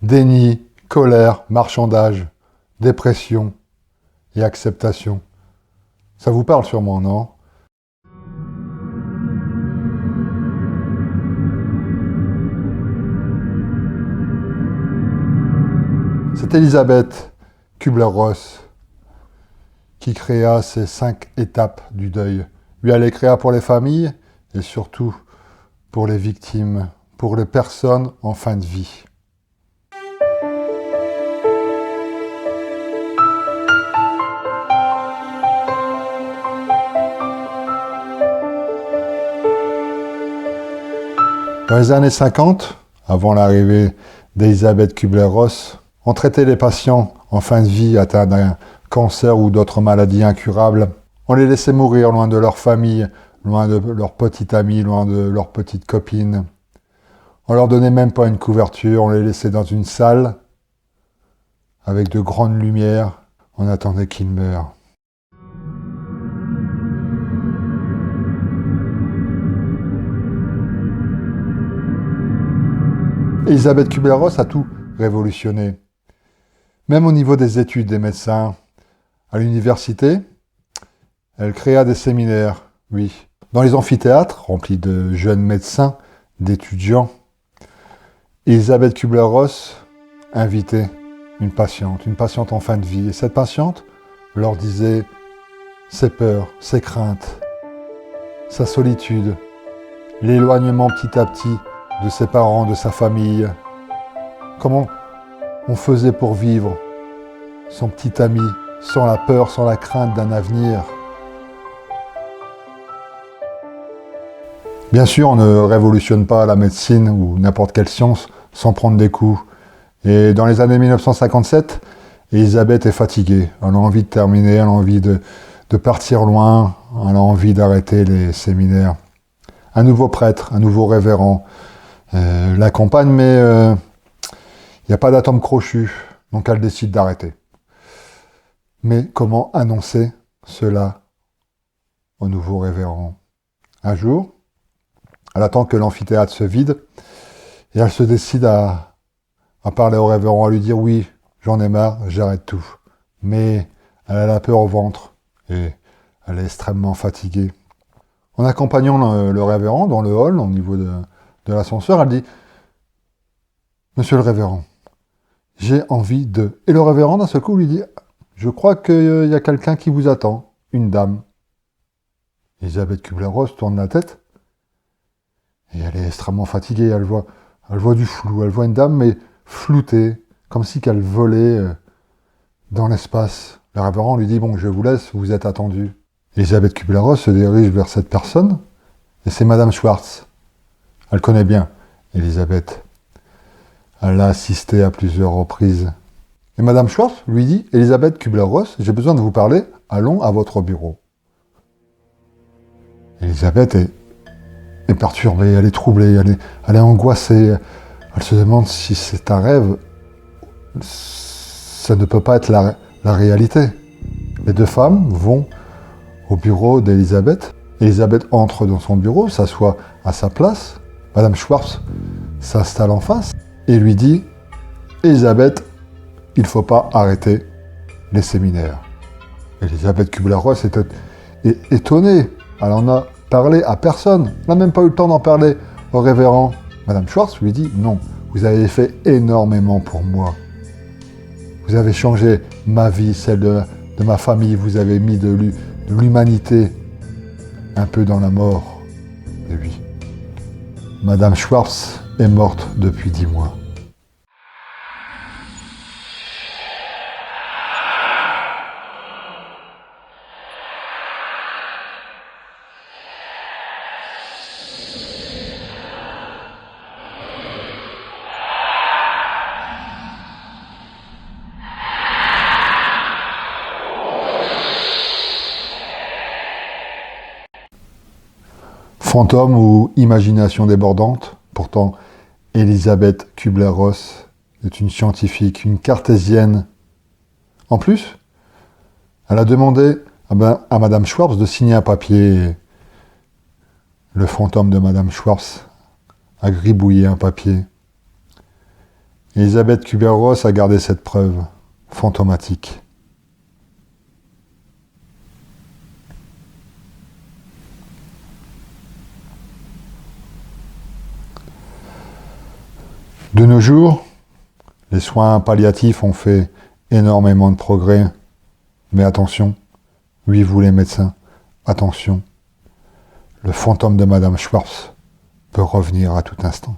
Déni, colère, marchandage, dépression et acceptation. Ça vous parle sûrement, non? C'est Elisabeth Kübler-Ross qui créa ces 5 étapes du deuil. Lui, elle les créa pour les familles et surtout pour les victimes, pour les personnes en fin de vie. Dans les années 50, avant l'arrivée d'Elisabeth Kübler-Ross, on traitait les patients en fin de vie atteints d'un cancer ou d'autres maladies incurables. On les laissait mourir loin de leur famille, loin de leurs petits amis, loin de leurs petites copines. On leur donnait même pas une couverture, on les laissait dans une salle avec de grandes lumières. On attendait qu'ils meurent. Elisabeth Kübler-Ross a tout révolutionné. Même au niveau des études des médecins, à l'université, elle créa des séminaires, oui. Dans les amphithéâtres, remplis de jeunes médecins, d'étudiants, Elisabeth Kübler-Ross invitait une patiente en fin de vie. Et cette patiente leur disait ses peurs, ses craintes, sa solitude, l'éloignement petit à petit de ses parents, de sa famille. Comment on faisait pour vivre son petit ami, sans la peur, sans la crainte d'un avenir. Bien sûr, on ne révolutionne pas la médecine ou n'importe quelle science sans prendre des coups. Et dans les années 1957, Elisabeth est fatiguée. Elle a envie de terminer, elle a envie de partir loin, elle a envie d'arrêter les séminaires. Un nouveau prêtre, un nouveau révérend l'accompagne, mais il n'y a pas d'atome crochu, donc elle décide d'arrêter. Mais comment annoncer cela au nouveau révérend? Un jour, elle attend que l'amphithéâtre se vide et elle se décide à parler au révérend, à lui dire oui, j'en ai marre, j'arrête tout. Mais elle a la peur au ventre et elle est extrêmement fatiguée. En accompagnant le révérend dans le hall, au niveau de l'ascenseur, elle dit « Monsieur le révérend, j'ai envie de... » Et le révérend, d'un seul coup, lui dit « Je crois qu'il y a quelqu'un qui vous attend, une dame. » Elisabeth Kübler-Ross tourne la tête et elle est extrêmement fatiguée. Elle voit du flou, elle voit une dame, mais floutée, comme si qu'elle volait dans l'espace. Le révérend lui dit « Bon, je vous laisse, vous êtes attendu. » Elisabeth Kübler-Ross se dirige vers cette personne et c'est Madame Schwartz. Elle connaît bien Elisabeth. Elle l'a assistée à plusieurs reprises. Et Madame Schwartz lui dit « Elisabeth Kübler-Ross, j'ai besoin de vous parler, allons à votre bureau. » Elisabeth est perturbée, elle est troublée, elle est angoissée. Elle se demande si c'est un rêve. Ça ne peut pas être la réalité. Les deux femmes vont au bureau d'Elisabeth. Elisabeth entre dans son bureau, s'assoit à sa place. Madame Schwartz s'installe en face et lui dit « Elisabeth, il ne faut pas arrêter les séminaires. » Elisabeth Kübler-Ross est étonnée. Elle en a parlé à personne. Elle n'a même pas eu le temps d'en parler au révérend. Madame Schwartz lui dit « Non, vous avez fait énormément pour moi. Vous avez changé ma vie, celle de ma famille. Vous avez mis de l'humanité un peu dans la mort. » Et oui, Madame Schwartz est morte depuis 10 mois. Fantôme ou imagination débordante, pourtant Elisabeth Kübler-Ross est une scientifique, une cartésienne. En plus, elle a demandé à Madame Schwartz de signer un papier. Le fantôme de Madame Schwartz a gribouillé un papier. Elisabeth Kübler-Ross a gardé cette preuve fantomatique. De nos jours, les soins palliatifs ont fait énormément de progrès, mais attention, oui vous les médecins, attention, le fantôme de Madame Schwartz peut revenir à tout instant.